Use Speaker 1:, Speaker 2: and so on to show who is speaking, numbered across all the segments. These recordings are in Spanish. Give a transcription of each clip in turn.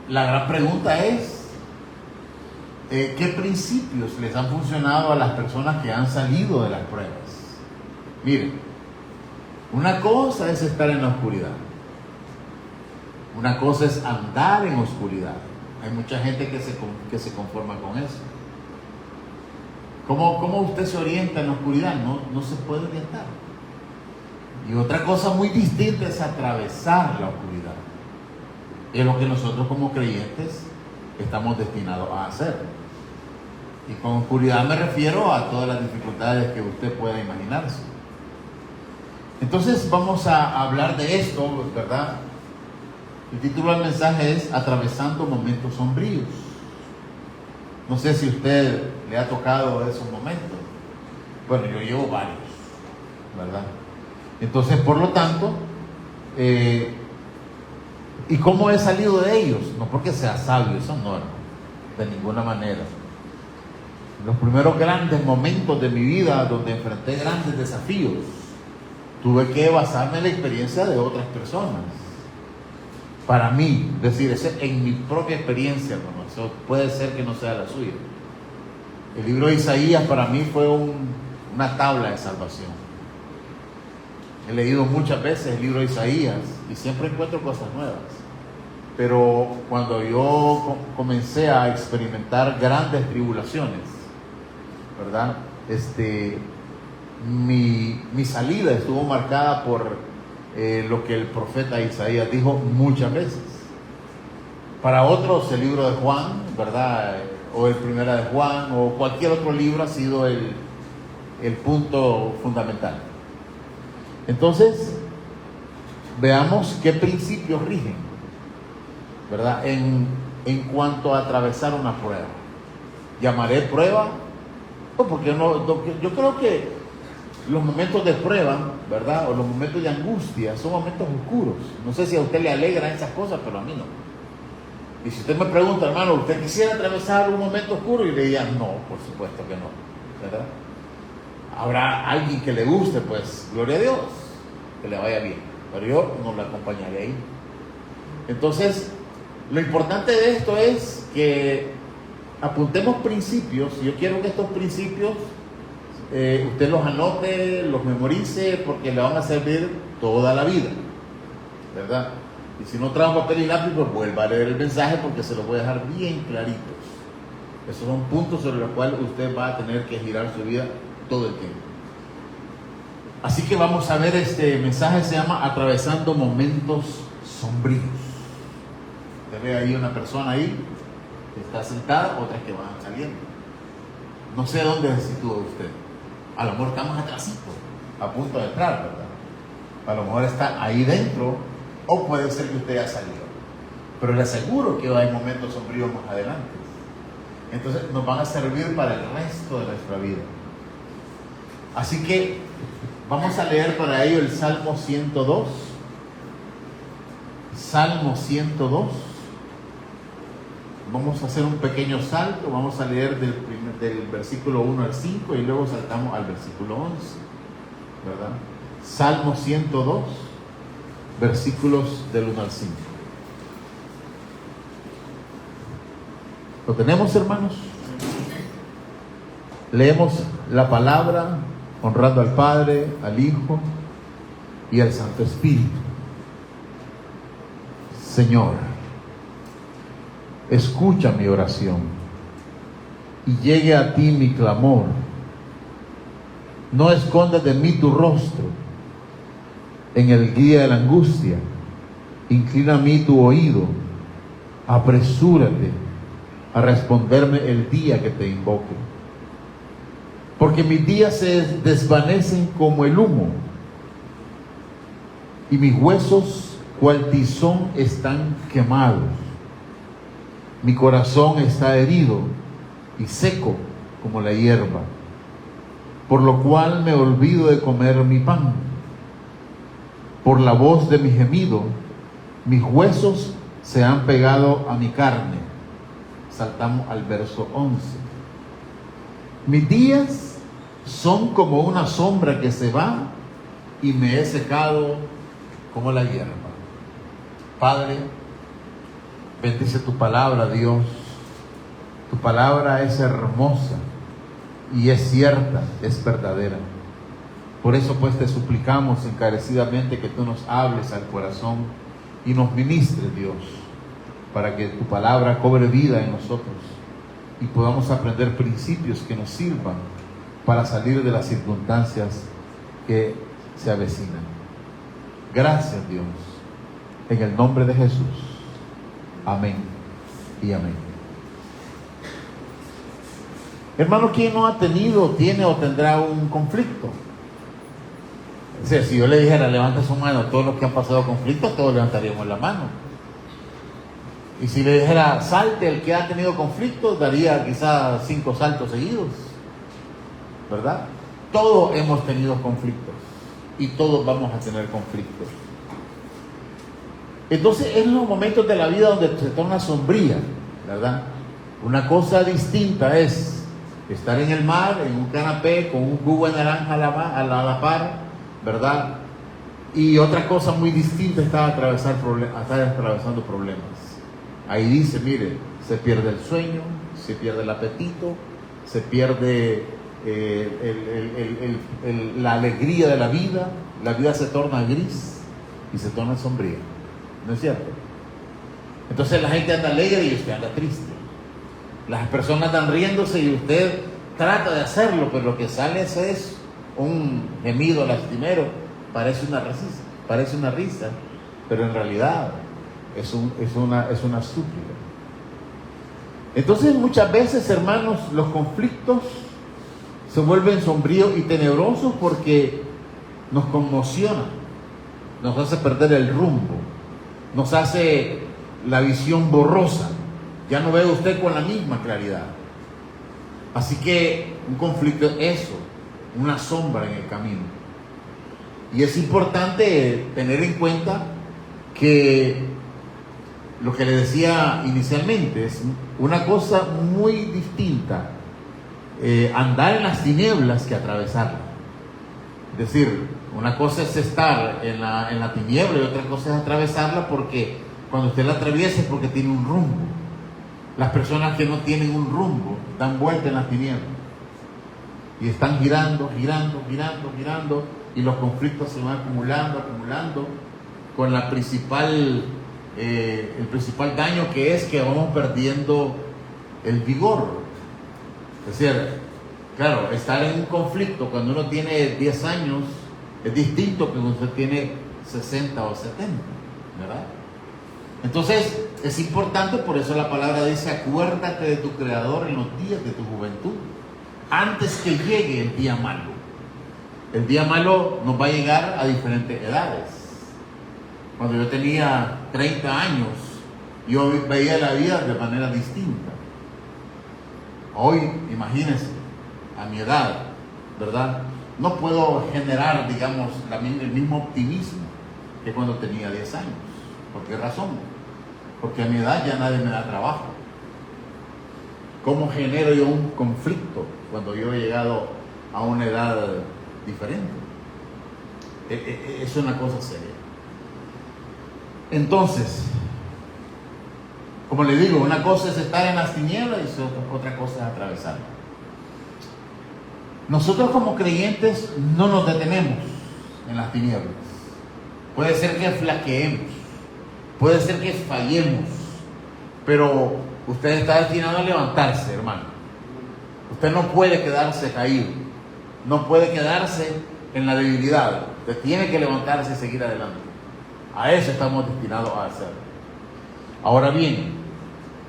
Speaker 1: la gran pregunta es, ¿qué principios les han funcionado a las personas que han salido de las pruebas? Miren, una cosa es estar en la oscuridad. Una cosa es andar en oscuridad. Hay mucha gente que se conforma con eso. ¿Cómo usted se orienta en la oscuridad? No se puede orientar. Y otra cosa muy distinta es atravesar la oscuridad. Es lo que nosotros como creyentes estamos destinados a hacer. Y con oscuridad me refiero a todas las dificultades que usted pueda imaginarse. Entonces vamos a hablar de esto, ¿verdad? El título del mensaje es Atravesando momentos sombríos. No sé si a usted le ha tocado esos momentos. Bueno, yo llevo varios, ¿verdad? Entonces, por lo tanto, ¿y cómo he salido de ellos? No porque sea sabio, eso no, de ninguna manera. Los primeros grandes momentos de mi vida donde enfrenté grandes desafíos, tuve que basarme en la experiencia de otras personas. Para mí, decir, en mi propia experiencia, ¿no? Eso puede ser que no sea la suya. El libro de Isaías para mí fue una tabla de salvación. He leído muchas veces el libro de Isaías y siempre encuentro cosas nuevas. Pero cuando yo comencé a experimentar grandes tribulaciones, ¿verdad? Mi salida estuvo marcada por lo que el profeta Isaías dijo muchas veces. Para otros el libro de Juan, ¿verdad? O el primera de Juan o cualquier otro libro ha sido el punto fundamental. Entonces, veamos qué principios rigen, ¿verdad? En cuanto a atravesar una prueba. ¿Llamaré prueba? Porque yo creo que los momentos de prueba, ¿verdad? O los momentos de angustia son momentos oscuros. No sé si a usted le alegra esas cosas, pero a mí no. Y si usted me pregunta, hermano, ¿usted quisiera atravesar un momento oscuro? Y le diría, no, por supuesto que no, ¿verdad? Habrá alguien que le guste, pues, gloria a Dios, que le vaya bien. Pero yo no le acompañaré ahí. Entonces, lo importante de esto es que apuntemos principios. Yo quiero que estos principios usted los anote, los memorice, porque le van a servir toda la vida, ¿verdad? Y si no trae papel y lápiz, pues vuelva a leer el mensaje, porque se los voy a dejar bien claritos. Esos son puntos sobre los cuales usted va a tener que girar su vida todo el tiempo. Así que vamos a ver, este mensaje se llama Atravesando momentos sombríos. Usted ve ahí una persona ahí que está sentada, otras que van saliendo. No sé dónde se sitúa usted. A lo mejor estamos atrasito, a punto de entrar, ¿verdad? A lo mejor está ahí dentro, o puede ser que usted ya salió. Pero le aseguro que hay momentos sombríos más adelante. Entonces nos van a servir para el resto de nuestra vida. Así que vamos a leer para ello el Salmo 102. Salmo 102. Vamos a hacer un pequeño salto. Vamos a leer del versículo 1 al 5 y luego saltamos al versículo 11, ¿verdad? Salmo 102, versículos del 1 al 5. ¿Lo tenemos, hermanos? Leemos la palabra honrando al Padre, al Hijo y al Santo Espíritu. Señor, escucha mi oración y llegue a ti mi clamor. No escondas de mí tu rostro en el día de la angustia. Inclina a mí tu oído. Apresúrate a responderme el día que te invoque. Porque mis días se desvanecen como el humo y mis huesos cual tizón están quemados. Mi corazón está herido y seco como la hierba, por lo cual me olvido de comer mi pan. Por la voz de mi gemido, mis huesos se han pegado a mi carne. Saltamos al verso 11. Mis días son como una sombra que se va y me he secado como la hierba. Padre, Bendice tu palabra, Dios. Tu palabra es hermosa y es cierta, es verdadera. Por eso pues te suplicamos encarecidamente que tú nos hables al corazón y nos ministres, Dios, para que tu palabra cobre vida en nosotros y podamos aprender principios que nos sirvan para salir de las circunstancias que se avecinan. Gracias, Dios, en el nombre de Jesús. Amén y amén. Hermano, ¿quién no ha tenido, tiene o tendrá un conflicto? O sea, si yo le dijera, levante su mano, todos los que han pasado conflictos, todos levantaríamos la mano. Y si le dijera, salte el que ha tenido conflictos, daría quizás 5 saltos seguidos, ¿verdad? Todos hemos tenido conflictos y todos vamos a tener conflictos. Entonces, es los momentos de la vida donde se torna sombría, ¿verdad? Una cosa distinta es estar en el mar, en un canapé, con un jugo de naranja a la par, ¿verdad? Y otra cosa muy distinta es estar atravesando problemas. Ahí dice, mire, se pierde el sueño, se pierde el apetito, se pierde la alegría de la vida se torna gris y se torna sombría. ¿No es cierto? Entonces la gente anda alegre y usted anda triste. Las personas andan riéndose y usted trata de hacerlo, pero lo que sale es un gemido lastimero. Parece una risa, pero en realidad es una súplica. Entonces muchas veces, hermanos, los conflictos se vuelven sombríos y tenebrosos porque nos conmocionan, nos hace perder el rumbo, nos hace la visión borrosa. Ya no ve usted con la misma claridad. Así que un conflicto es eso, una sombra en el camino. Y es importante tener en cuenta que lo que le decía inicialmente es una cosa muy distinta, andar en las tinieblas que atravesarla. Es decir, una cosa es estar en la tiniebla y otra cosa es atravesarla, porque cuando usted la atraviesa es porque tiene un rumbo. Las personas que no tienen un rumbo dan vuelta en las tinieblas y están girando, y los conflictos se van acumulando, con el principal daño que es que vamos perdiendo el vigor. Es decir, claro, estar en un conflicto cuando uno tiene 10 años es distinto que cuando usted tiene 60 o 70, ¿verdad? Entonces es importante, por eso la palabra dice, acuérdate de tu Creador en los días de tu juventud, antes que llegue el día malo. El día malo nos va a llegar a diferentes edades. Cuando yo tenía 30 años, yo veía la vida de manera distinta. Hoy, imagínense, a mi edad, ¿verdad? No puedo generar, digamos, el mismo optimismo que cuando tenía 10 años. ¿Por qué razón? Porque a mi edad ya nadie me da trabajo. ¿Cómo genero yo un conflicto cuando yo he llegado a una edad diferente? Es una cosa seria. Entonces, como le digo, una cosa es estar en las tinieblas y otra cosa es atravesarla. Nosotros como creyentes no nos detenemos en las tinieblas. Puede ser que flaqueemos, puede ser que fallemos, pero usted está destinado a levantarse, hermano. Usted no puede quedarse caído, no puede quedarse en la debilidad. Usted tiene que levantarse y seguir adelante. A eso estamos destinados a hacer. Ahora bien,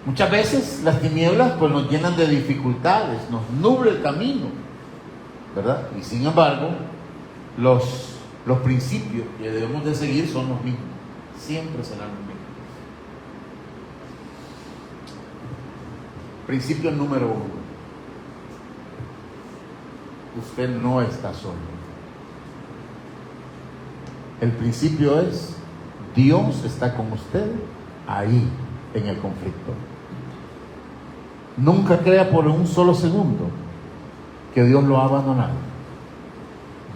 Speaker 1: muchas veces las tinieblas pues nos llenan de dificultades, nos nubla el camino, ¿verdad? Y sin embargo, los principios que debemos de seguir son los mismos, siempre serán los mismos. Principio número 1: usted no está solo. El principio es: Dios está con usted ahí en el conflicto. Nunca crea por un solo segundo que Dios lo ha abandonado.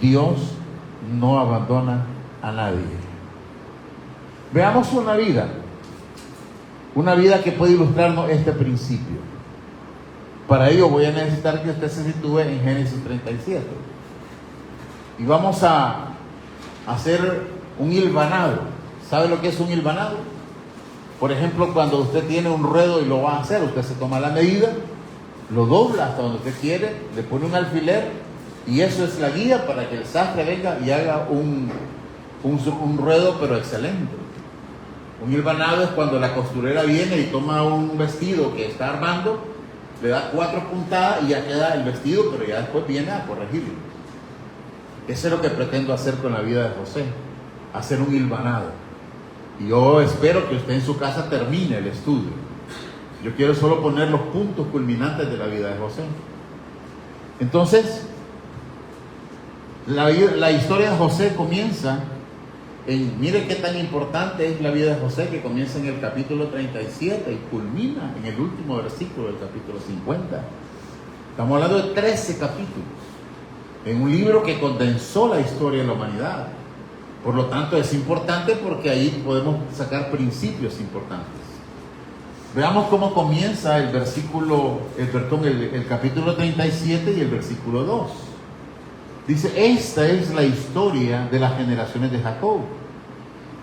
Speaker 1: Dios no abandona a nadie. Veamos una vida Una vida que puede ilustrarnos este principio. Para ello voy a necesitar que usted se sitúe en Génesis 37. Y vamos a hacer un hilvanado. ¿Sabe lo que es un hilvanado? Por ejemplo, cuando usted tiene un ruedo y lo va a hacer, usted se toma la medida, lo dobla hasta donde usted quiere, le pone un alfiler y eso es la guía para que el sastre venga y haga un ruedo pero excelente. Un hilvanado es cuando la costurera viene y toma un vestido que está armando, le da 4 puntadas y ya queda el vestido, pero ya después viene a corregirlo. Eso es lo que pretendo hacer con la vida de José, hacer un hilvanado. Y yo espero que usted en su casa termine el estudio. Yo quiero solo poner los puntos culminantes de la vida de José. Entonces, la historia de José comienza mire qué tan importante es la vida de José, que comienza en el capítulo 37 y culmina en el último versículo del capítulo 50. Estamos hablando de 13 capítulos en un libro que condensó la historia de la humanidad. Por lo tanto, es importante porque ahí podemos sacar principios importantes. Veamos cómo comienza el capítulo 37 y el versículo 2. Dice, esta es la historia de las generaciones de Jacob.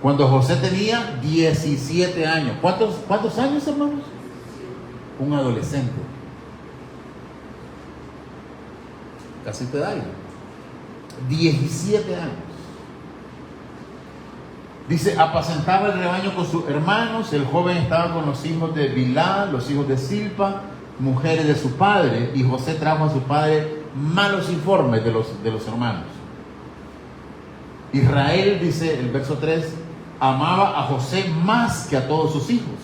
Speaker 1: Cuando José tenía 17 años. ¿Cuántos años, hermanos? Un adolescente. Casi te da 17 años. Dice, apacentaba el rebaño con sus hermanos. El joven estaba con los hijos de Bilhá, los hijos de Silpa, mujeres de su padre. Y José trajo a su padre malos informes de los hermanos. Israel, dice el verso 3, amaba a José más que a todos sus hijos,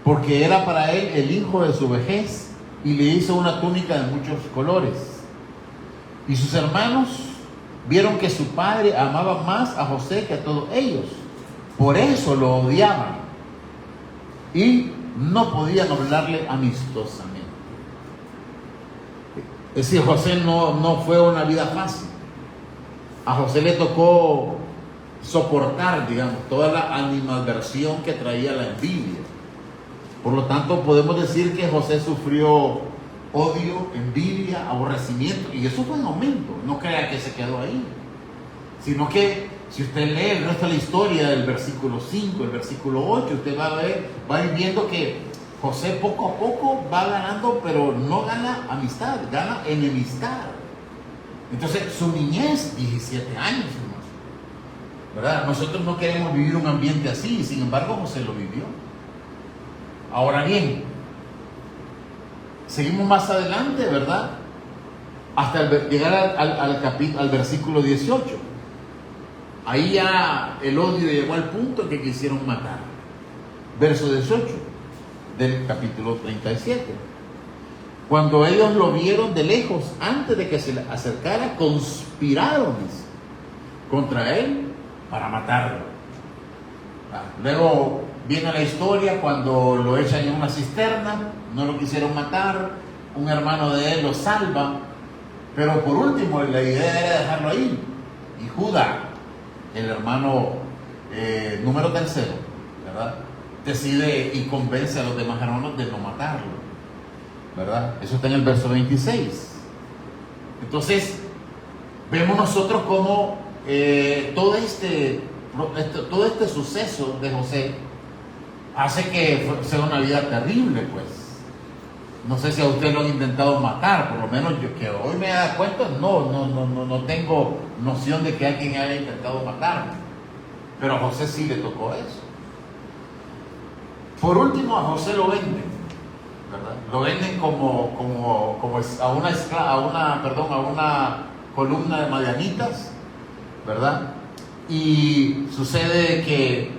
Speaker 1: porque era para él el hijo de su vejez, y le hizo una túnica de muchos colores. Y sus hermanos vieron que su padre amaba más a José que a todos ellos, por eso lo odiaban y no podían hablarle amistosamente. Es decir, José no fue una vida fácil. A José le tocó soportar, digamos, toda la animadversión que traía la envidia. Por lo tanto, podemos decir que José sufrió odio, envidia, aborrecimiento, y eso fue en aumento. No crea que se quedó ahí, sino que si usted lee el resto de la historia del versículo 5, el versículo 8, usted va a ir viendo que José poco a poco va ganando, pero no gana amistad, gana enemistad. Entonces, su niñez, 17 años, hermanos, ¿verdad? Nosotros no queremos vivir un ambiente así, sin embargo, José lo vivió. Ahora bien, seguimos más adelante, ¿verdad? Hasta llegar al versículo 18. Ahí ya el odio llegó al punto que quisieron matar. Verso 18 del capítulo 37. Cuando ellos lo vieron de lejos, antes de que se le acercara, conspiraron contra él para matarlo. Luego viene la historia cuando lo echan en una cisterna, no lo quisieron matar, un hermano de él lo salva, pero por último la idea era dejarlo ahí. Y Judá, el hermano número tercero, ¿verdad?, decide y convence a los demás hermanos de no matarlo, ¿verdad? Eso está en el verso 26. Entonces, vemos nosotros cómo todo este suceso de José hace que sea una vida terrible, pues. No sé si a usted lo han intentado matar, por lo menos yo que hoy me da cuenta, no tengo noción de que alguien haya intentado matarme. Pero a José sí le tocó eso. Por último, a José lo venden, ¿verdad? Lo venden como a una columna de madianitas, ¿verdad? Y sucede que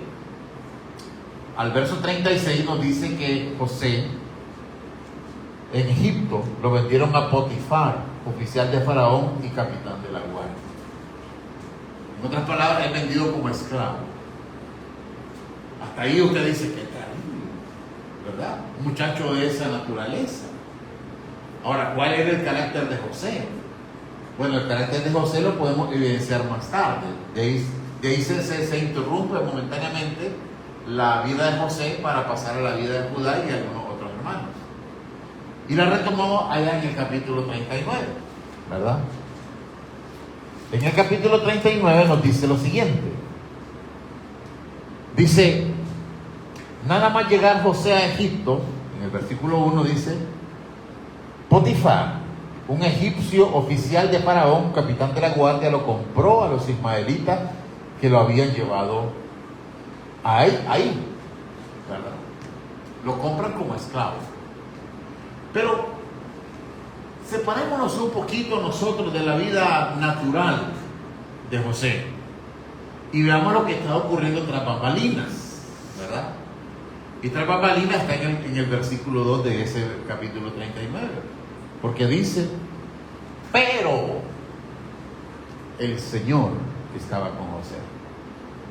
Speaker 1: al verso 36 nos dice que José en Egipto lo vendieron a Potifar, oficial de Faraón y capitán de la guardia. En otras palabras, es vendido como esclavo. Hasta ahí usted dice que es terrible, ¿verdad? Un muchacho de esa naturaleza. Ahora, ¿cuál era el carácter de José? Bueno, el carácter de José lo podemos evidenciar más tarde. De ahí se interrumpe momentáneamente la vida de José para pasar a la vida de Judá y algunos otros hermanos. Y la retomamos allá en el capítulo 39, ¿verdad? En el capítulo 39 nos dice lo siguiente. Dice, nada más llegar José a Egipto, en el versículo 1 dice, Potifar, un egipcio oficial de Faraón, capitán de la guardia, lo compró a los ismaelitas que lo habían llevado ahí, ¿verdad? Lo compran como esclavo. Pero separémonos un poquito nosotros de la vida natural de José y veamos lo que está ocurriendo tras bambalinas, ¿verdad? Y tras bambalinas está en el versículo 2 de ese capítulo 39, porque dice, pero el Señor estaba con José.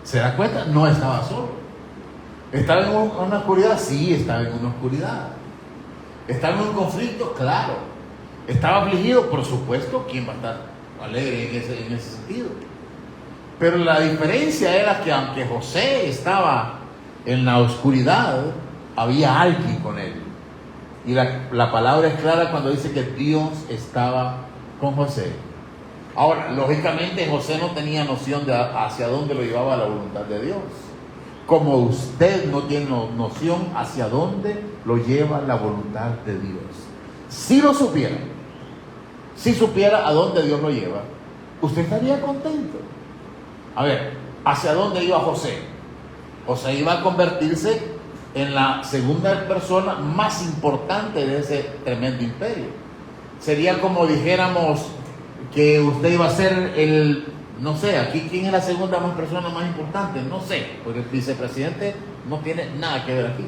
Speaker 1: ¿Se da cuenta? No estaba solo. ¿Estaba en una oscuridad? Sí, estaba en una oscuridad. ¿Estaba en un conflicto? Claro. ¿Estaba afligido? Por supuesto. ¿Quién va a estar alegre en ese sentido? Pero la diferencia era que aunque José estaba en la oscuridad, había alguien con él. Y la palabra es clara cuando dice que Dios estaba con José. Ahora, lógicamente José no tenía noción de hacia dónde lo llevaba la voluntad de Dios. Como usted no tiene noción hacia dónde lo lleva la voluntad de Dios. Si lo supiera, si supiera a dónde Dios lo lleva, usted estaría contento. A ver, ¿hacia dónde iba José? José iba a convertirse en la segunda persona más importante de ese tremendo imperio. Sería como dijéramos que usted iba a ser no sé, aquí quién es la segunda persona más importante, no sé, porque el vicepresidente no tiene nada que ver aquí,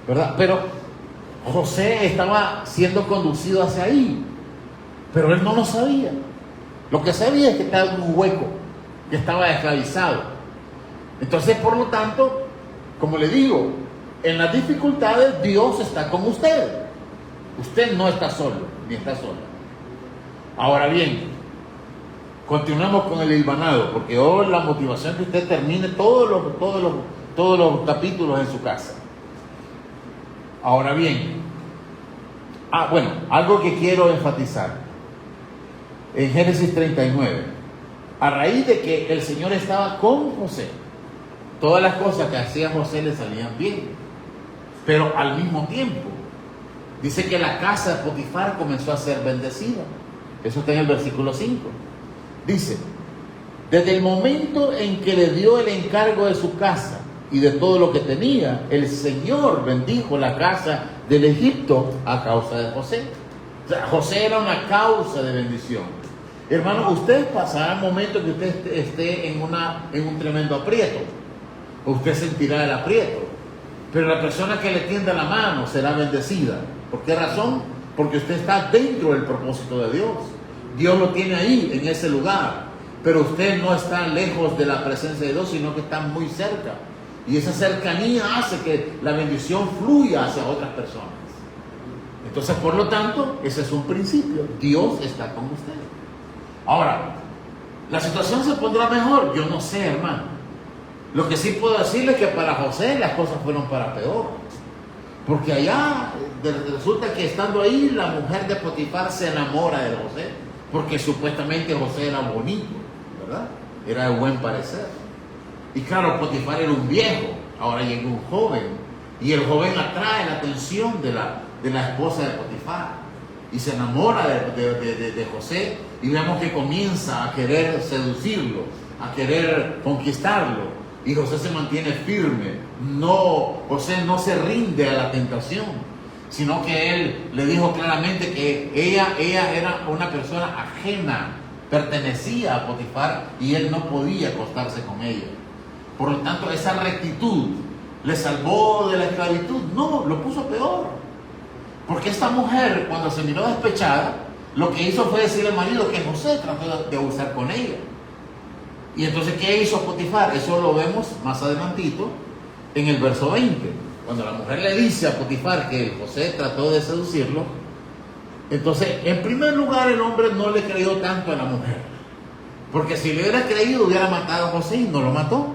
Speaker 1: ¿verdad? Pero José estaba siendo conducido hacia ahí, pero él no lo sabía. Lo que sabía es que estaba en un hueco, que estaba esclavizado. Entonces, por lo tanto, como le digo, en las dificultades Dios está con usted. Usted no está solo, ni está sola. Ahora bien, continuamos con el hilvanado, porque hoy la motivación es que usted termine todos los capítulos en su casa. Ahora bien, bueno, algo que quiero enfatizar. En Génesis 39, a raíz de que el Señor estaba con José, todas las cosas que hacía José le salían bien, pero al mismo tiempo, dice que la casa de Potifar comenzó a ser bendecida. Eso está en el versículo 5. Dice, desde el momento en que le dio el encargo de su casa y de todo lo que tenía, el Señor bendijo la casa del Egipto a causa de José. O sea, José era una causa de bendición. Hermano, usted pasará momentos que usted esté en un tremendo aprieto. Usted sentirá el aprieto. Pero la persona que le tienda la mano será bendecida. ¿Por qué razón? Porque usted está dentro del propósito de Dios. Dios lo tiene ahí, en ese lugar. Pero usted no está lejos de la presencia de Dios, sino que está muy cerca. Y esa cercanía hace que la bendición fluya hacia otras personas. Entonces, por lo tanto, ese es un principio. Dios está con usted. Ahora, ¿la situación se pondrá mejor? Yo no sé, hermano. Lo que sí puedo decirle es que para José las cosas fueron para peor. Porque allá resulta que estando ahí, la mujer de Potifar se enamora de José. Porque supuestamente José era bonito, ¿verdad? Era de buen parecer. Y claro, Potifar era un viejo, ahora llega un joven. Y el joven atrae la atención de la esposa de Potifar. Y se enamora de José. Y vemos que comienza a querer seducirlo, a querer conquistarlo. Y José se mantiene firme. José no se rinde a la tentación, sino que él le dijo claramente que ella era una persona ajena, pertenecía a Potifar y él no podía acostarse con ella. Por lo tanto, esa rectitud le salvó de la esclavitud. No, lo puso peor. Porque esta mujer, cuando se miró despechada, lo que hizo fue decirle al marido que José trató de abusar con ella. Y entonces, ¿qué hizo Potifar? Eso lo vemos más adelantito en el verso 20. Cuando la mujer le dice a Potifar que José trató de seducirlo, entonces, en primer lugar, el hombre no le creyó tanto a la mujer. Porque si le hubiera creído, hubiera matado a José y no lo mató.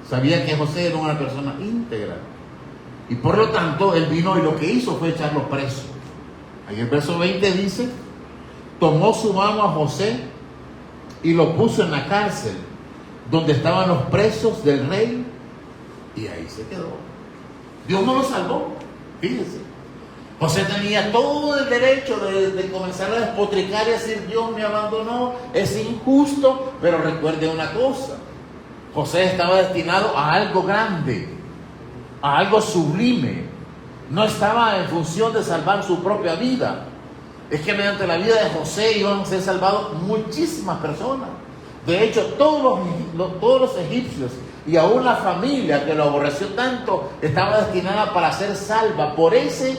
Speaker 1: Sabía que José era una persona íntegra. Y por lo tanto, él vino y lo que hizo fue echarlo preso. Ahí el verso 20 dice, tomó su mano a José y lo puso en la cárcel, donde estaban los presos del rey, y ahí se quedó. Dios no lo salvó, fíjense. José tenía todo el derecho de comenzar a despotricar y decir, Dios me abandonó, es injusto, pero recuerde una cosa, José estaba destinado a algo grande, a algo sublime. No estaba en función de salvar su propia vida. Es que mediante la vida de José iban a ser salvados muchísimas personas. De hecho, todos los egipcios y aún la familia que lo aborreció tanto estaba destinada para ser salva por ese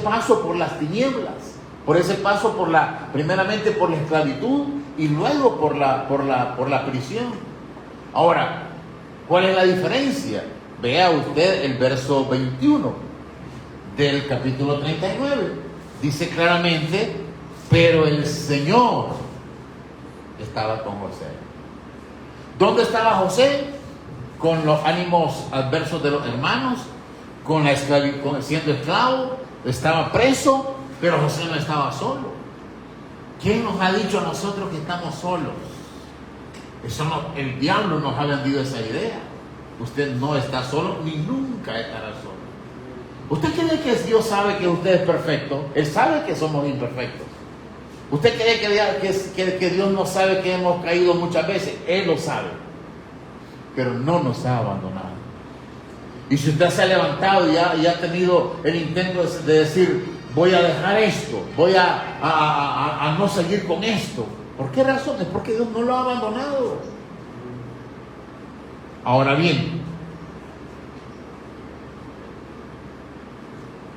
Speaker 1: paso por las tinieblas, por ese paso primeramente por la esclavitud y luego por la prisión. Ahora, ¿cuál es la diferencia? Vea usted el verso 21 del capítulo 39. Dice claramente, pero el Señor estaba con José. ¿Dónde estaba José? Con los ánimos adversos de los hermanos, con la siendo esclavo, estaba preso, pero José no estaba solo. ¿Quién nos ha dicho a nosotros que estamos solos? El diablo nos ha vendido esa idea. Usted no está solo, ni nunca estará solo. ¿Usted cree que Dios sabe que usted es perfecto? Él sabe que somos imperfectos. ¿Usted cree que Dios no sabe que hemos caído muchas veces? Él lo sabe. Pero no nos ha abandonado. Y si usted se ha levantado y ha tenido el intento de decir, voy a dejar esto, voy a no seguir con esto. ¿Por qué razón? Es porque Dios no lo ha abandonado. Ahora bien,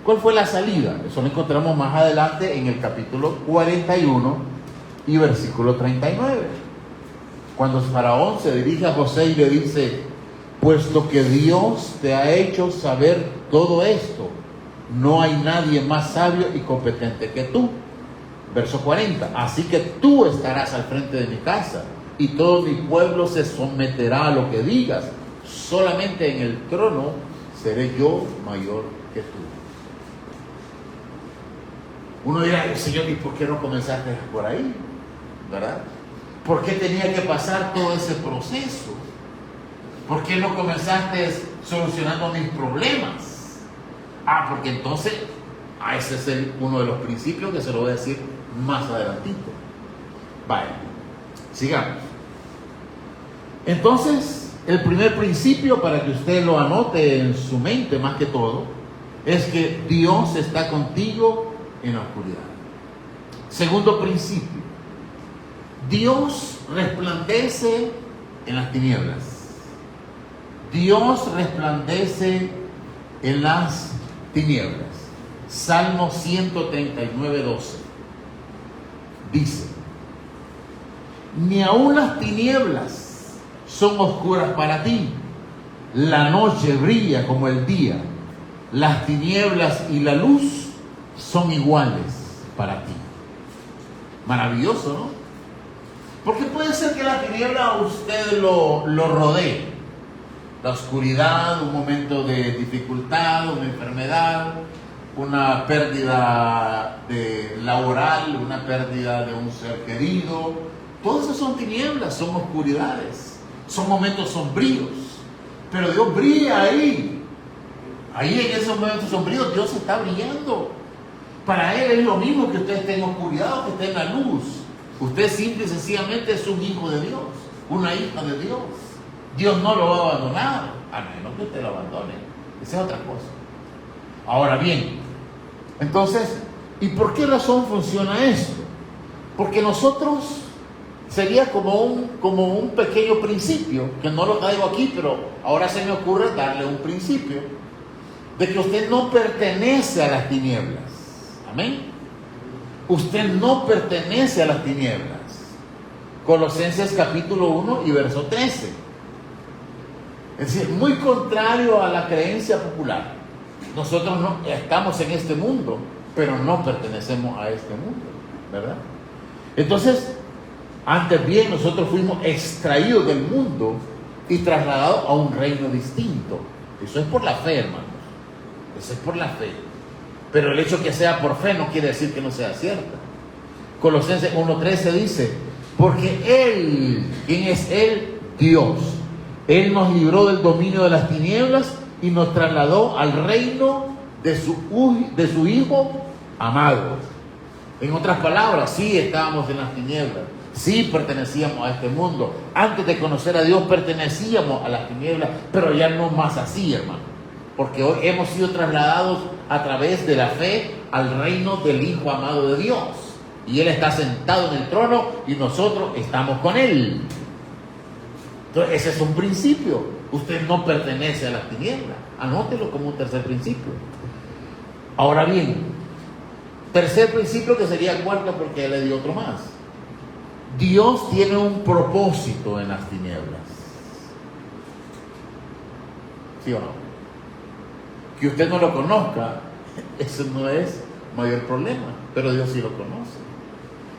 Speaker 1: ¿cuál fue la salida? Eso lo encontramos más adelante en el capítulo 41 y versículo 39. Cuando Faraón se dirige a José y le dice, puesto que Dios te ha hecho saber todo esto, no hay nadie más sabio y competente que tú. Verso 40, así que tú estarás al frente de mi casa y todo mi pueblo se someterá a lo que digas. Solamente en el trono seré yo mayor que tú. Uno dirá, Señor, ¿y por qué no comenzaste por ahí? ¿Verdad? ¿Por qué tenía que pasar todo ese proceso? ¿Por qué no comenzaste solucionando mis problemas? Porque entonces, ese es uno de los principios que se lo voy a decir más adelantito. Vaya, sigamos. Entonces, el primer principio, para que usted lo anote en su mente más que todo, es que Dios está contigo en la oscuridad. Segundo principio, Dios resplandece en las tinieblas. Dios resplandece en las tinieblas. Salmo 139, 12. Dice, ni aun las tinieblas son oscuras para ti. La noche brilla como el día. Las tinieblas y la luz son iguales para ti. Maravilloso, ¿no? Porque puede ser que la tiniebla a usted lo rodee. La oscuridad, un momento de dificultad, una enfermedad, una pérdida laboral, una pérdida de un ser querido. Todas esas son tinieblas, son oscuridades, son momentos sombríos. Pero Dios brilla ahí. Ahí en esos momentos sombríos Dios está brillando. Para Él es lo mismo que usted esté en oscuridad o que esté en la luz. Usted simple y sencillamente es un hijo de Dios, una hija de Dios. Dios no lo va a abandonar, a menos que usted lo abandone. Esa es otra cosa. Ahora bien, entonces, ¿y por qué razón funciona esto? Porque nosotros sería como un pequeño principio, que no lo traigo aquí, pero ahora se me ocurre darle un principio, de que usted no pertenece a las tinieblas. Amén. Usted no pertenece a las tinieblas. Colosenses capítulo 1 y verso 13. Es decir, muy contrario a la creencia popular. Nosotros no estamos en este mundo, pero no pertenecemos a este mundo, ¿verdad? Entonces, antes bien nosotros fuimos extraídos del mundo y trasladado a un reino distinto. Eso es por la fe, hermanos. Eso es por la fe. Pero el hecho que sea por fe no quiere decir que no sea cierta. Colosenses 1:13 dice, porque Él, ¿quién es Él? Dios. Él nos libró del dominio de las tinieblas y nos trasladó al reino de su Hijo amado. En otras palabras, sí estábamos en las tinieblas, sí pertenecíamos a este mundo. Antes de conocer a Dios pertenecíamos a las tinieblas, pero ya no más así, hermano. Porque hoy hemos sido trasladados a través de la fe al reino del Hijo amado de Dios. Y Él está sentado en el trono y nosotros estamos con Él. Entonces, ese es un principio. Usted no pertenece a las tinieblas. Anótelo como un tercer principio. Ahora bien, tercer principio que sería cuarto porque Él le dio otro más. Dios tiene un propósito en las tinieblas. ¿Sí o no? Que usted no lo conozca, eso no es mayor problema, pero Dios sí lo conoce.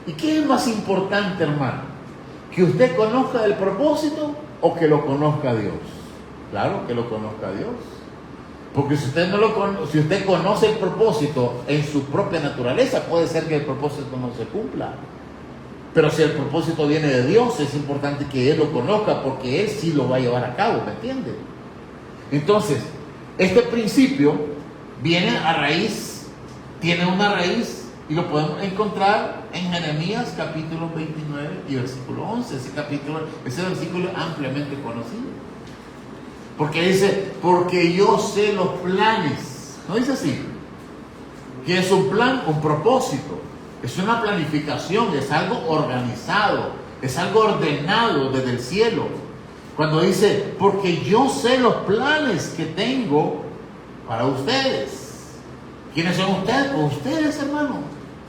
Speaker 1: ¿Y qué es más importante, hermano? ¿Que usted conozca el propósito o que lo conozca Dios? Claro que lo conozca Dios. Porque si usted conoce el propósito en su propia naturaleza, puede ser que el propósito no se cumpla. Pero si el propósito viene de Dios, es importante que Él lo conozca porque Él sí lo va a llevar a cabo, ¿me entiende? Entonces, este principio viene a raíz, tiene una raíz y lo podemos encontrar en Jeremías capítulo 29 y versículo 11. Ese versículo es ampliamente conocido. Porque dice, porque yo sé los planes. ¿No dice así? ¿Qué es un plan? Un propósito. Es una planificación, es algo organizado, es algo ordenado desde el cielo. Cuando dice, porque yo sé los planes que tengo para ustedes. ¿Quiénes son ustedes? Pues ustedes, hermano.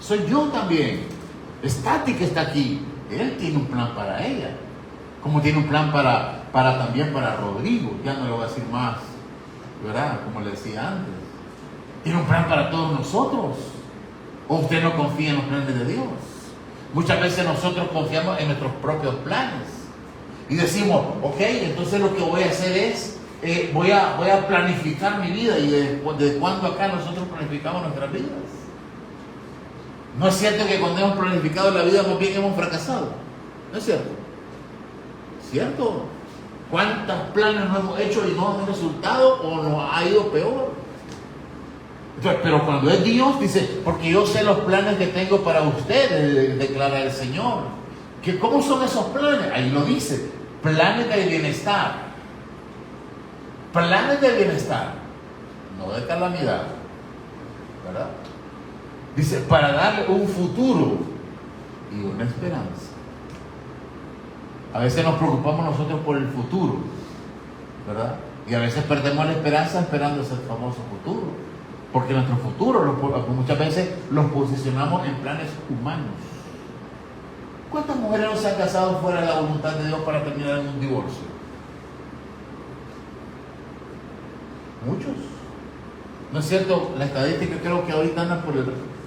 Speaker 1: Soy yo también. Tati que está aquí. Él tiene un plan para ella. Como tiene un plan también para Rodrigo. Ya no le voy a decir más, ¿verdad? Como le decía antes. Tiene un plan para todos nosotros. ¿O usted no confía en los planes de Dios? Muchas veces nosotros confiamos en nuestros propios planes. Y decimos, ok, entonces lo que voy a hacer es, voy a planificar mi vida. ¿Y de cuándo acá nosotros planificamos nuestras vidas? ¿No es cierto que cuando hemos planificado la vida más bien hemos fracasado? ¿No es cierto? ¿Cierto? ¿Cuántos planes no hemos hecho y no hemos resultado o nos ha ido peor? Entonces, pero cuando es Dios, dice, porque yo sé los planes que tengo para ustedes, declara el Señor. ¿Cómo son esos planes? Ahí lo dice, planes de bienestar. Planes de bienestar, no de calamidad, ¿verdad? Dice, para darle un futuro y una esperanza. A veces nos preocupamos nosotros por el futuro, ¿verdad? Y a veces perdemos la esperanza esperando ese famoso futuro. Porque nuestro futuro muchas veces los posicionamos en planes humanos. ¿Cuántas mujeres no se han casado fuera de la voluntad de Dios para terminar en un divorcio? Muchos. ¿No es cierto? La estadística creo que ahorita anda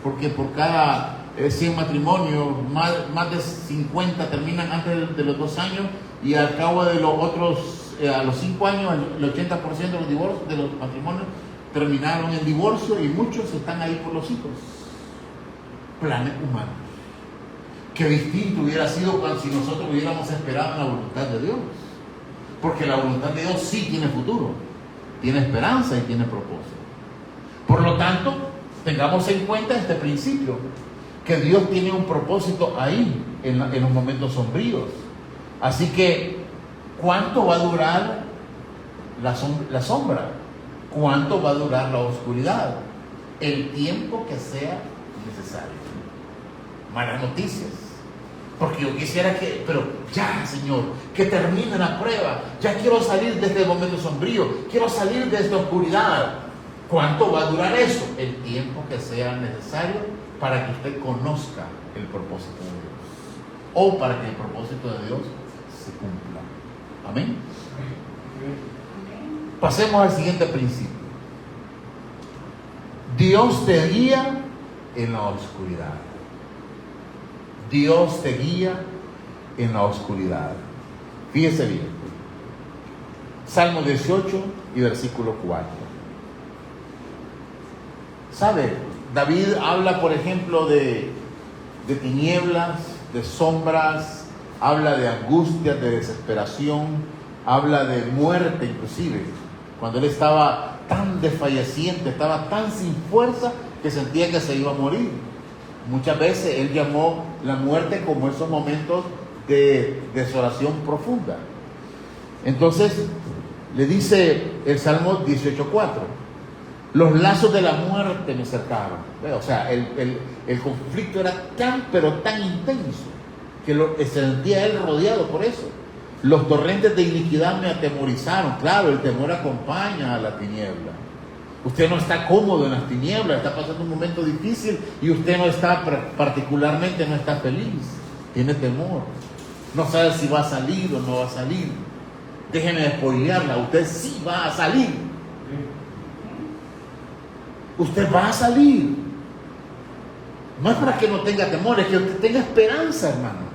Speaker 1: porque por cada 100 matrimonios, más de 50 terminan antes de los 2 años y al cabo de los otros, a los 5 años, el 80% de los divorcios, de los matrimonios terminaron en divorcio y muchos están ahí por los hijos. Planes humanos. Qué distinto hubiera sido si nosotros hubiéramos esperado en la voluntad de Dios. Porque la voluntad de Dios sí tiene futuro, tiene esperanza y tiene propósito. Por lo tanto, tengamos en cuenta este principio, que Dios tiene un propósito ahí, en los momentos sombríos. Así que, ¿cuánto va a durar la sombra? ¿Cuánto va a durar la oscuridad? El tiempo que sea necesario. Malas noticias. Porque yo quisiera pero ya, Señor, que termine la prueba. Ya quiero salir de este momento sombrío. Quiero salir de esta oscuridad. ¿Cuánto va a durar eso? El tiempo que sea necesario para que usted conozca el propósito de Dios. O para que el propósito de Dios se cumpla. Amén. Pasemos al siguiente principio. Dios te guía en la oscuridad. Dios te guía en la oscuridad. Fíjese bien. Salmo 18 y versículo 4. ¿Sabe? David habla, por ejemplo, de tinieblas, de sombras, habla de angustia, de desesperación, habla de muerte inclusive. Cuando él estaba tan desfalleciente, estaba tan sin fuerza que sentía que se iba a morir. Muchas veces él llamó la muerte como esos momentos de desolación profunda. Entonces le dice el Salmo 18:4: los lazos de la muerte me cercaron. O sea, el conflicto era tan, pero tan intenso que se sentía él rodeado por eso. Los torrentes de iniquidad me atemorizaron. Claro, el temor acompaña a la tiniebla. Usted no está cómodo en las tinieblas, está pasando un momento difícil y usted no está, particularmente no está feliz. Tiene temor. No sabe si va a salir o no va a salir. Déjeme spoilearla, usted sí va a salir. Usted va a salir. No es para que no tenga temor, es que usted tenga esperanza, hermano,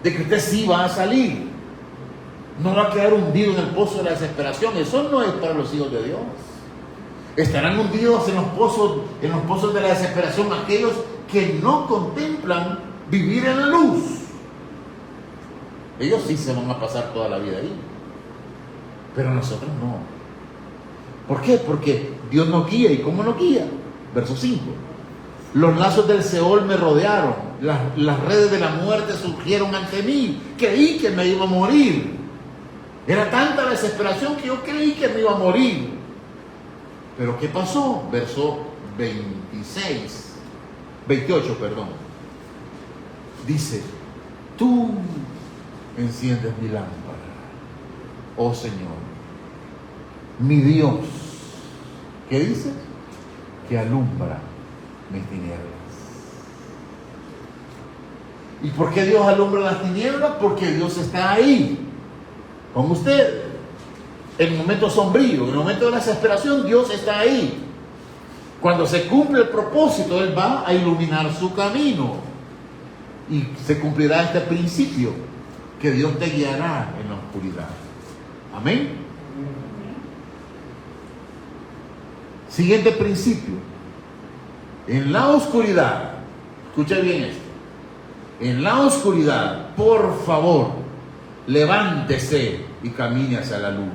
Speaker 1: de que usted sí va a salir. No va a quedar hundido en el pozo de la desesperación. Eso no es para los hijos de Dios. Estarán hundidos en los pozos de la desesperación aquellos que no contemplan vivir en la luz. Ellos sí se van a pasar toda la vida ahí, pero nosotros no. ¿Por qué? Porque Dios nos guía. ¿Y cómo nos guía? Verso 5: los lazos del Seol me rodearon, las redes de la muerte surgieron ante mí. Creí que me iba a morir. Era tanta la desesperación que yo creí que me iba a morir. Pero ¿qué pasó? Verso 28, perdón. Dice: tú enciendes mi lámpara, oh Señor, mi Dios. ¿Qué dice? Que alumbra mis tinieblas. ¿Y por qué Dios alumbra las tinieblas? Porque Dios está ahí con usted. En el momento sombrío, en el momento de la desesperación, Dios está ahí. Cuando se cumple el propósito, Él va a iluminar su camino. Y se cumplirá este principio, que Dios te guiará en la oscuridad. Amén. Siguiente principio. En la oscuridad, escucha bien esto. En la oscuridad, por favor, levántese y camine hacia la luz.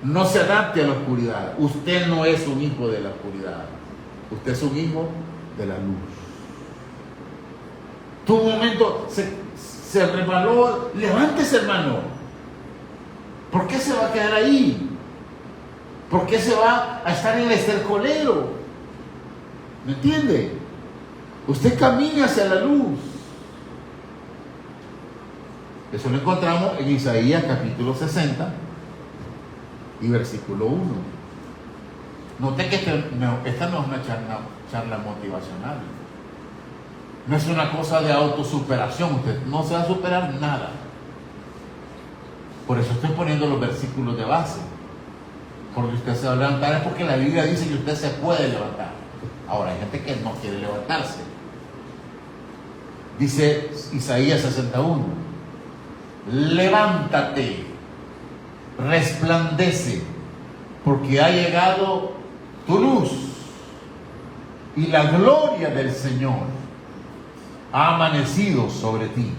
Speaker 1: No se adapte a la oscuridad. Usted no es un hijo de la oscuridad. Usted es un hijo de la luz. Tu momento se resbaló. Levántese, hermano. ¿Por qué se va a quedar ahí? ¿Por qué se va a estar en el estercolero? ¿Me entiende? Usted camina hacia la luz. Eso lo encontramos en Isaías capítulo 60 y versículo 1. Note que esta no es una charla motivacional. No es una cosa de autosuperación. Usted no se va a superar nada. Por eso estoy poniendo los versículos de base. Porque usted se va a levantar es porque la Biblia dice que usted se puede levantar. Ahora hay gente que no quiere levantarse. Dice Isaías 61: levántate, resplandece, porque ha llegado tu luz y la gloria del Señor ha amanecido sobre ti.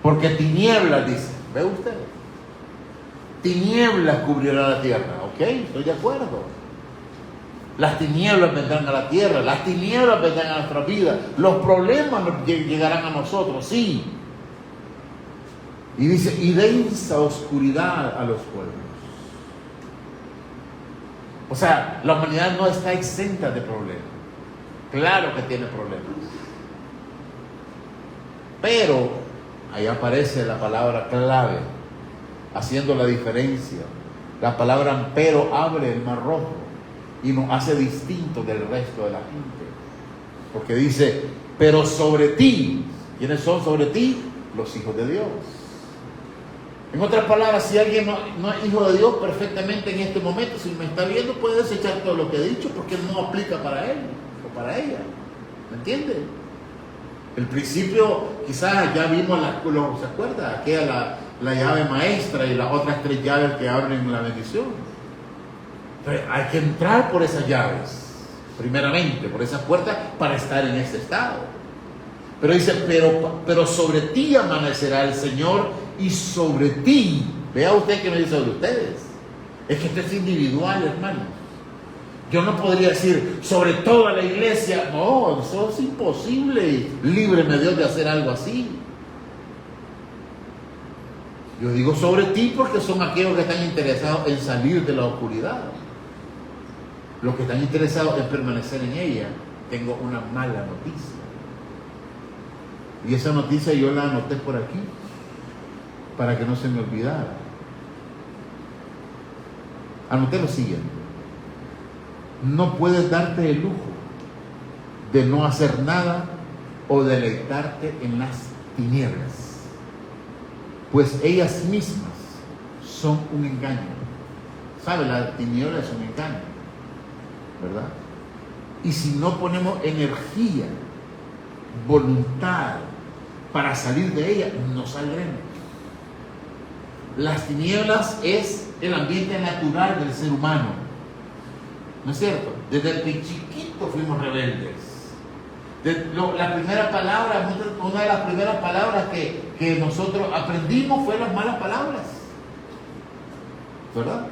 Speaker 1: Porque tinieblas, dice, ¿ve usted? Tinieblas cubrirá la tierra. Ok, estoy de acuerdo. Las tinieblas vendrán a la tierra, las tinieblas vendrán a nuestra vida, los problemas llegarán a nosotros, sí. Y dice: y densa oscuridad a los pueblos. O sea, la humanidad no está exenta de problemas. Claro que tiene problemas. Pero ahí aparece la palabra clave, haciendo la diferencia. La palabra pero abre el mar rojo y nos hace distintos del resto de la gente. Porque dice: pero sobre ti. ¿Quiénes son sobre ti? Los hijos de Dios. En otras palabras, si alguien no es hijo de Dios perfectamente en este momento, si me está viendo, puede desechar todo lo que he dicho porque no aplica para él o para ella. ¿Me entiende? El principio, quizás ya vimos, ¿se acuerda? Aquella la llave maestra y las otras 3 llaves que abren la bendición. Entonces, hay que entrar por esas llaves, primeramente, por esas puertas, para estar en ese estado. Pero dice, pero sobre ti amanecerá el Señor y sobre ti. Vea usted que me dice sobre ustedes. Es que esto es individual, hermanos. Yo no podría decir sobre toda la iglesia. No, eso es imposible. Líbreme Dios de hacer algo así. Yo digo sobre ti porque son aquellos que están interesados en salir de la oscuridad. Los que están interesados en permanecer en ella. Tengo una mala noticia. Y esa noticia yo la anoté por aquí para que no se me olvidara. Anoté lo siguiente: no puedes darte el lujo de no hacer nada o deleitarte en las tinieblas, pues ellas mismas son un engaño. ¿Sabe? La tiniebla es un engaño, ¿verdad? Y si no ponemos energía, voluntad para salir de ella, no saldremos. Las tinieblas es el ambiente natural del ser humano, ¿no es cierto? Desde que chiquito fuimos rebeldes. La primera palabra, una de las primeras palabras que nosotros aprendimos fue las malas palabras, ¿verdad?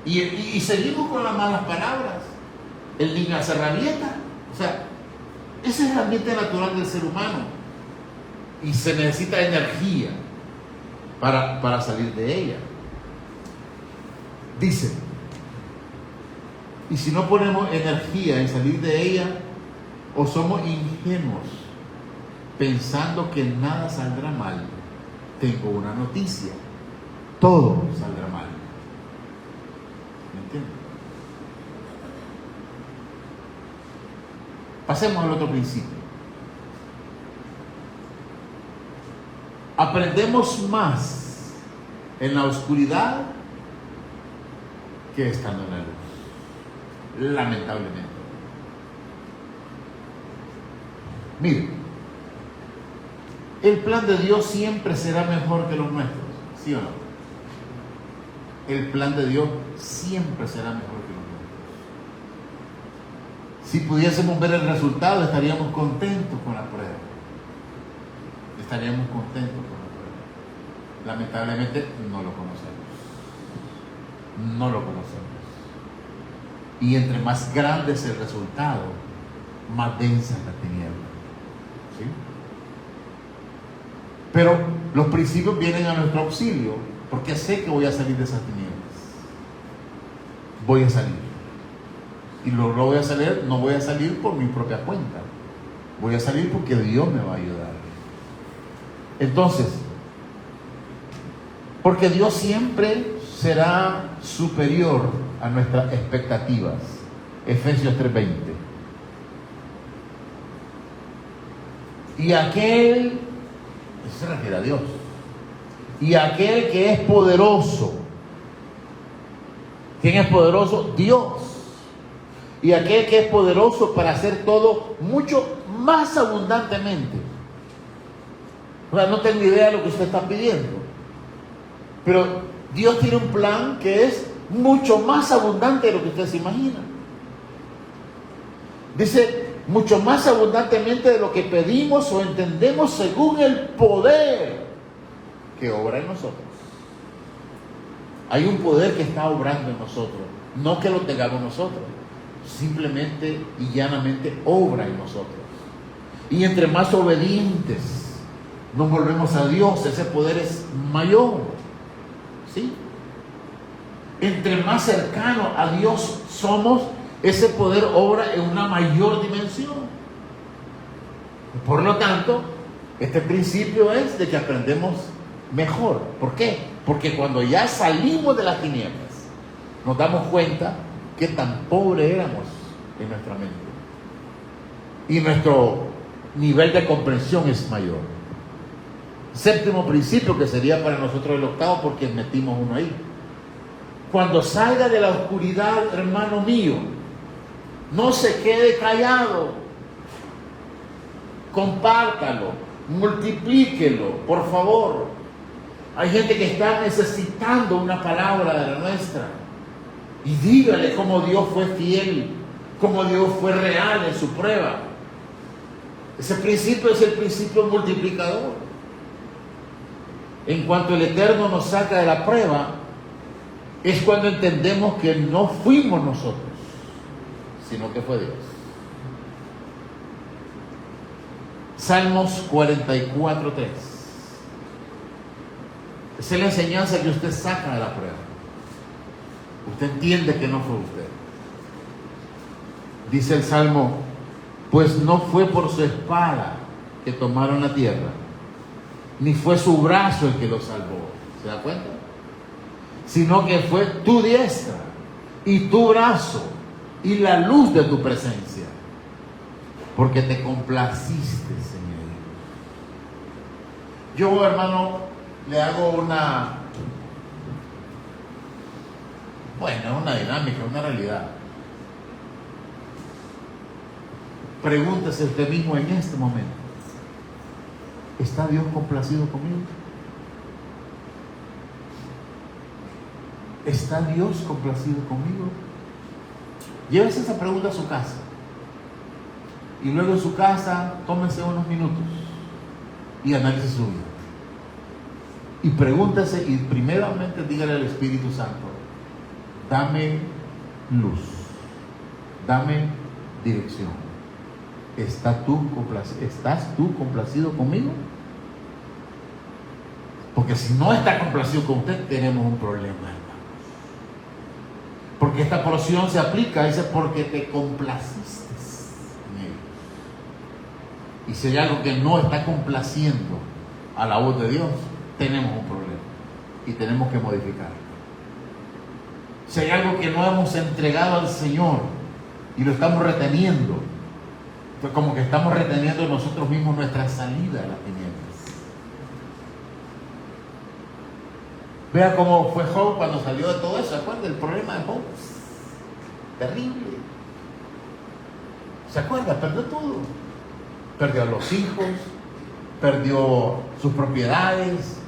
Speaker 1: Y seguimos con las malas palabras. El niño hace rabieta. O sea, ese es el ambiente natural del ser humano. Y se necesita energía para salir de ella. Dice, y si no ponemos energía en salir de ella, o somos ingenuos pensando que nada saldrá mal, tengo una noticia: todo saldrá mal. ¿Me entiendes? Pasemos al otro principio. Aprendemos más en la oscuridad que estando en la luz, lamentablemente. Mire, el plan de Dios siempre será mejor que los nuestros, ¿sí o no? El plan de Dios siempre será mejor que los nuestros. Si pudiésemos ver el resultado, estaríamos contentos con la prueba. Estaríamos contentos con la prueba. Lamentablemente no lo conocemos. No lo conocemos. Y entre más grande es el resultado, más densa es la tiniebla. ¿Sí? Pero los principios vienen a nuestro auxilio, porque sé que voy a salir de esas tinieblas. Voy a salir. Y lo voy a salir, no voy a salir por mi propia cuenta. Voy a salir porque Dios me va a ayudar. Entonces, porque Dios siempre será superior a nuestras expectativas. Efesios 3:20. Y aquel, eso se refiere a Dios, y aquel que es poderoso. ¿Quién es poderoso? Dios. Y aquel que es poderoso para hacer todo mucho más abundantemente. O sea, no tengo idea de lo que usted está pidiendo, pero Dios tiene un plan que es mucho más abundante de lo que usted se imagina. Dice, mucho más abundantemente de lo que pedimos o entendemos, según el poder que obra en nosotros. Hay un poder que está obrando en nosotros, no que lo tengamos nosotros, simplemente y llanamente obra en nosotros. Y entre más obedientes nos volvemos a Dios, ese poder es mayor. ¿Sí? Entre más cercanos a Dios somos, ese poder obra en una mayor dimensión. Por lo tanto, este principio es de que aprendemos mejor. ¿Por qué? Porque cuando ya salimos de las tinieblas, nos damos cuenta que tan pobres éramos en nuestra mente. Y nuestro nivel de comprensión es mayor. Séptimo principio, que sería para nosotros el octavo, porque metimos uno ahí. Cuando salga de la oscuridad, hermano mío, no se quede callado. compártalo, multiplíquelo, por favor. Hay gente que está necesitando una palabra de la nuestra. Y dígale cómo Dios fue fiel, cómo Dios fue real en su prueba. Ese principio es el principio multiplicador. En cuanto el Eterno nos saca de la prueba, es cuando entendemos que no fuimos nosotros, sino que fue Dios. Salmos 44:3. Esa es la enseñanza que usted saca de la prueba. Usted entiende que no fue usted. Dice el Salmo: pues no fue por su espada que tomaron la tierra, ni fue su brazo el que lo salvó. ¿Se da cuenta? Sino que fue tu diestra y tu brazo y la luz de tu presencia, porque te complaciste, Señor. Yo, hermano, le hago una dinámica, una realidad. Pregúntese usted mismo en este momento: ¿está Dios complacido conmigo? ¿Está Dios complacido conmigo? Llévese esa pregunta a su casa. Y luego en su casa, tómese unos minutos y analice su vida. Y pregúntese y primeramente dígale al Espíritu Santo: dame luz, dame dirección. ¿Estás tú complacido conmigo? Porque si no está complacido con usted, tenemos un problema, hermano. Porque esta porción se aplica, dice, porque te complaciste en él. Y si hay algo que no está complaciendo a la voz de Dios, tenemos un problema y tenemos que modificarlo. Si hay algo que no hemos entregado al Señor y lo estamos reteniendo, pues como que estamos reteniendo nosotros mismos nuestra salida de las tinieblas. Vea cómo fue Job cuando salió de todo eso. ¿Se acuerda el problema de Job? Terrible. ¿Se acuerda? Perdió todo. Perdió a los hijos, perdió sus propiedades.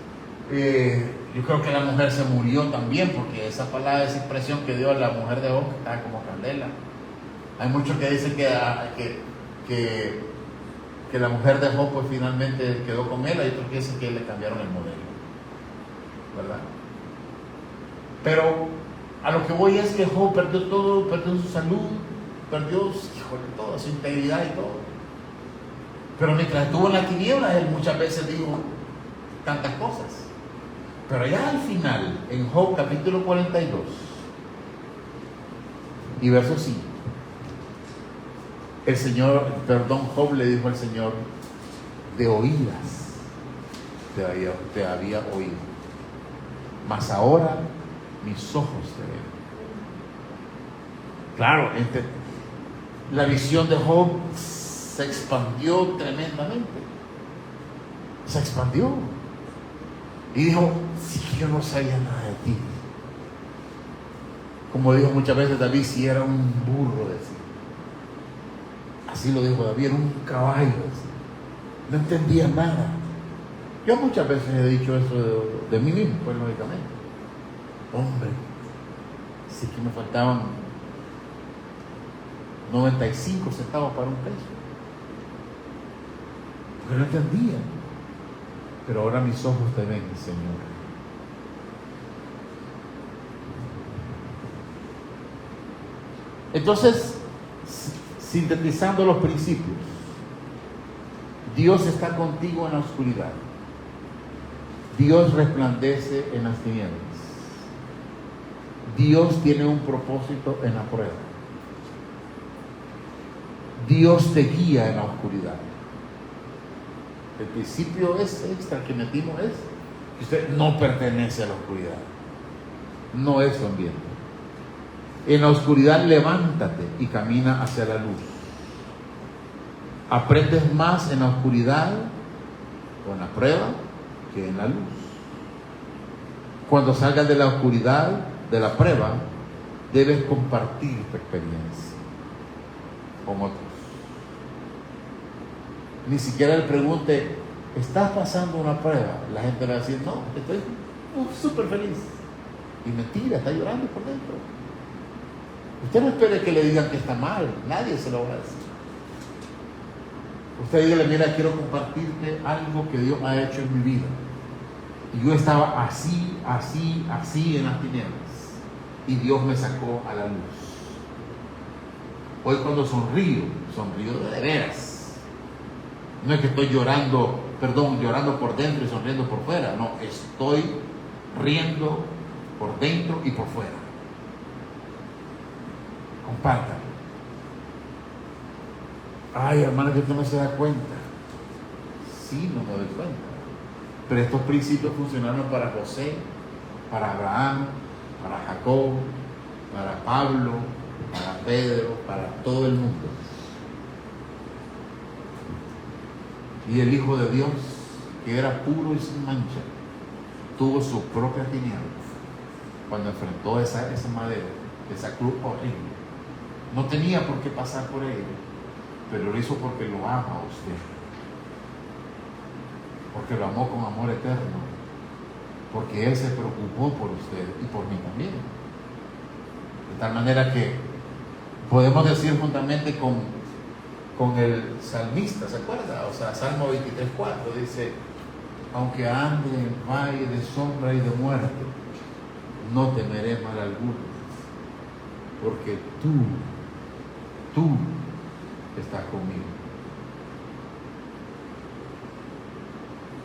Speaker 1: Yo creo que la mujer se murió también, porque esa palabra, esa expresión que dio la mujer de Job estaba como candela. Hay muchos que dicen que la mujer de Job pues finalmente quedó con él. Hay otros que dicen que le cambiaron el modelo, ¿verdad? Pero a lo que voy es que Job perdió todo, perdió su salud, perdió, todo, su integridad y todo. Pero mientras estuvo en las tinieblas, él muchas veces dijo tantas cosas. Pero ya al final, en Job capítulo 42 y verso 5, Job le dijo al Señor: de oídas te había oído, mas ahora mis ojos te ven. Claro, la visión de Job se expandió tremendamente. Se expandió. Y dijo: sí, yo no sabía nada de ti. Como dijo muchas veces David, si era un burro, decía. Así lo dijo David, era un caballo, decía. No entendía nada. Yo muchas veces he dicho eso de mí mismo, pues lógicamente. Hombre, sí que me faltaban 95 centavos para un peso. Porque no entendía. Pero ahora mis ojos te ven, Señor. Entonces, sintetizando los principios: Dios está contigo en la oscuridad. Dios resplandece en las tinieblas. Dios tiene un propósito en la prueba. Dios te guía en la oscuridad. El principio extra que metimos es que usted no pertenece a la oscuridad. No es su ambiente. En la oscuridad levántate y camina hacia la luz. Aprendes más en la oscuridad o en la prueba que en la luz. Cuando salgas de la oscuridad, de la prueba, debes compartir tu experiencia con otros. Ni siquiera le pregunte, ¿estás pasando una prueba? La gente le va a decir, no, estoy súper feliz. Y mentira, está llorando por dentro. Usted no espere que le digan que está mal, nadie se lo va a decir. Usted dígale, mira, quiero compartirte algo que Dios ha hecho en mi vida. Y yo estaba así en las tinieblas. Y Dios me sacó a la luz. Hoy cuando sonrío de veras. No es que estoy llorando por dentro y sonriendo por fuera. No, estoy riendo por dentro y por fuera. Compártalo. Ay, hermano, que usted no se da cuenta. Sí, no me doy cuenta. Pero estos principios funcionaron para José, para Abraham, para Jacob, para Pablo, para Pedro, para todo el mundo. Y el Hijo de Dios, que era puro y sin mancha, tuvo su propia tiniebla cuando enfrentó esa madera, esa cruz horrible. No tenía por qué pasar por ello, pero lo hizo porque lo ama a usted, porque lo amó con amor eterno, porque Él se preocupó por usted y por mí también. De tal manera que podemos decir juntamente con el salmista, ¿se acuerda? O sea, Salmo 23:4 dice, aunque ande en valle de sombra y de muerte, no temeré mal alguno, porque tú estás conmigo.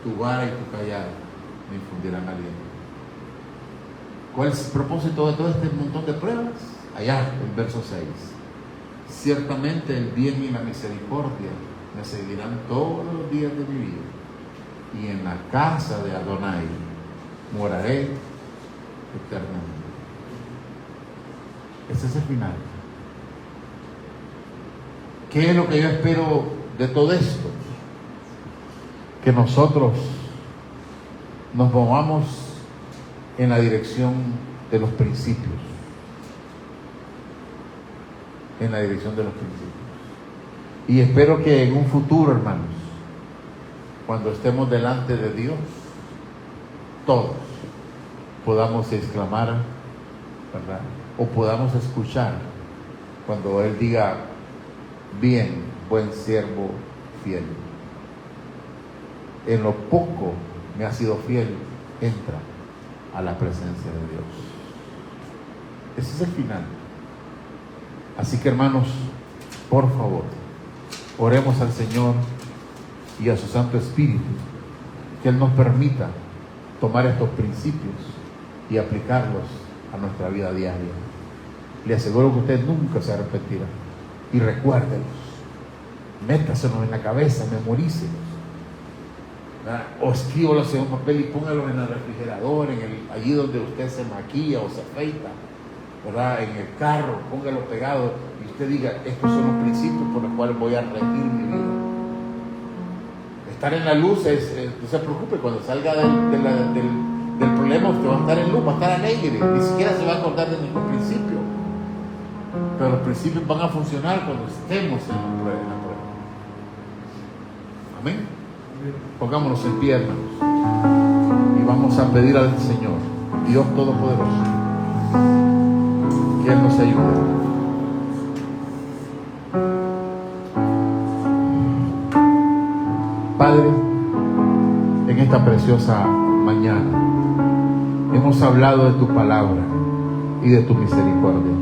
Speaker 1: Tu vara y tu callado me infundirán aliento. ¿Cuál es el propósito de todo este montón de pruebas? Allá, en verso 6. Ciertamente el bien y la misericordia me seguirán todos los días de mi vida, y en la casa de Adonai moraré eternamente. Ese es el final. ¿Qué es lo que yo espero de todo esto? Que nosotros nos movamos en la dirección de los principios. En la dirección de los principios. Y espero que en un futuro, hermanos, cuando estemos delante de Dios, todos podamos exclamar, ¿verdad? O podamos escuchar cuando Él diga, bien, buen siervo fiel. En lo poco me has sido fiel, entra a la presencia de Dios. Ese es el final. Así que, hermanos, por favor, oremos al Señor y a su Santo Espíritu, que Él nos permita tomar estos principios y aplicarlos a nuestra vida diaria. Le aseguro que usted nunca se arrepentirá. Y recuérdelos, métaselos en la cabeza, memorícelos, ¿verdad? O escríbalos en un papel y póngalos en el refrigerador, allí donde usted se maquilla o se afeita, ¿verdad? En el carro, póngalo pegado y usted diga, estos son los principios por los cuales voy a regir mi vida. Estar en la luz no se preocupe, cuando salga del problema usted va a estar en luz, va a estar alegre, ni siquiera se va a acordar de ningún principio. Pero los principios van a funcionar cuando estemos en la prueba. Amén. Pongámonos en pie, hermanos, y vamos a pedir al Señor, Dios Todopoderoso, que Él nos ayude. Padre, en esta preciosa mañana hemos hablado de tu palabra y de tu misericordia.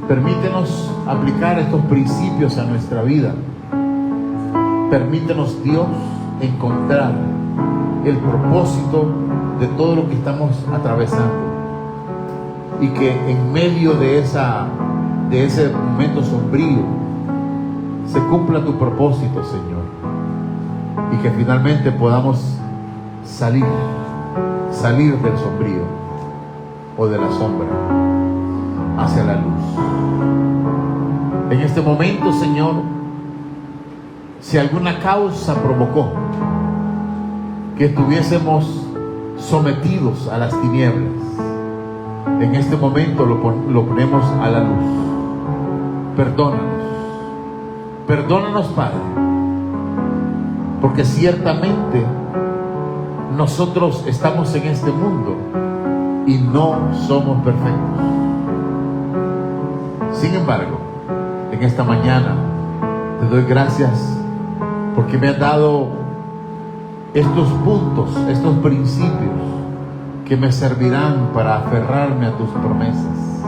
Speaker 1: Permítenos aplicar estos principios a nuestra vida. Permítenos, Dios, encontrar el propósito de todo lo que estamos atravesando, y que en medio de ese momento sombrío se cumpla tu propósito, Señor, y que finalmente podamos salir del sombrío o de la sombra hacia la luz. En este momento, Señor, si alguna causa provocó que estuviésemos sometidos a las tinieblas, en este momento lo ponemos a la luz. Perdónanos, Padre, porque ciertamente nosotros estamos en este mundo y no somos perfectos. Sin embargo, en esta mañana te doy gracias porque me has dado estos puntos, estos principios que me servirán para aferrarme a tus promesas.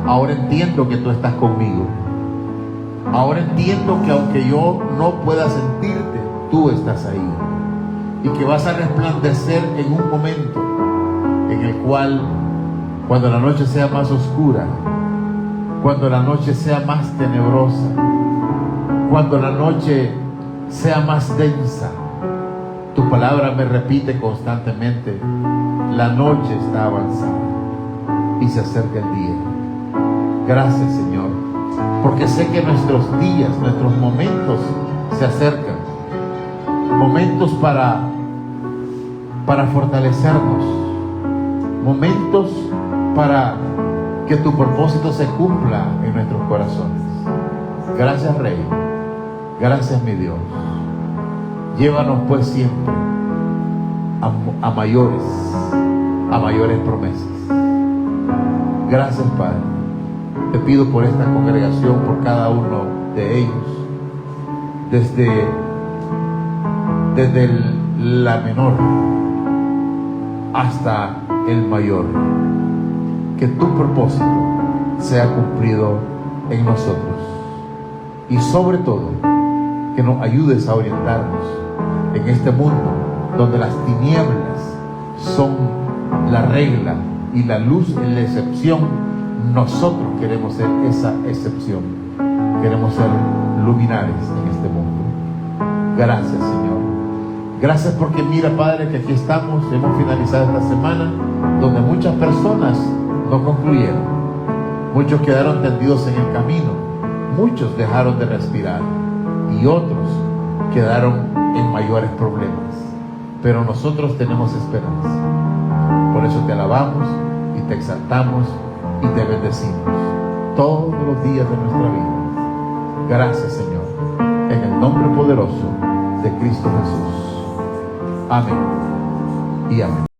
Speaker 1: Ahora entiendo que tú estás conmigo. Ahora entiendo que aunque yo no pueda sentirte, tú estás ahí. Y que vas a resplandecer en un momento en el cual, cuando la noche sea más oscura, cuando la noche sea más tenebrosa, cuando la noche sea más densa, tu palabra me repite constantemente: la noche está avanzada y se acerca el día. Gracias, Señor, porque sé que nuestros días, nuestros momentos se acercan. Momentos para fortalecernos. Momentos para que tu propósito se cumpla en nuestros corazones. Gracias, Rey. Gracias, mi Dios. Llévanos pues siempre a mayores promesas. Gracias, Padre. Te pido por esta congregación, por cada uno de ellos, desde la menor hasta el mayor, que tu propósito sea cumplido en nosotros, y sobre todo que nos ayudes a orientarnos en este mundo donde las tinieblas son la regla y la luz es la excepción. Nosotros queremos ser esa excepción, queremos ser luminares en este mundo. Gracias, Señor. Gracias porque mira, Padre, que aquí estamos, hemos finalizado esta semana donde muchas personas no concluyeron. Muchos quedaron tendidos en el camino, muchos dejaron de respirar y otros quedaron en mayores problemas. Pero nosotros tenemos esperanza. Por eso te alabamos y te exaltamos y te bendecimos todos los días de nuestra vida. Gracias, Señor, en el nombre poderoso de Cristo Jesús. Amén y amén.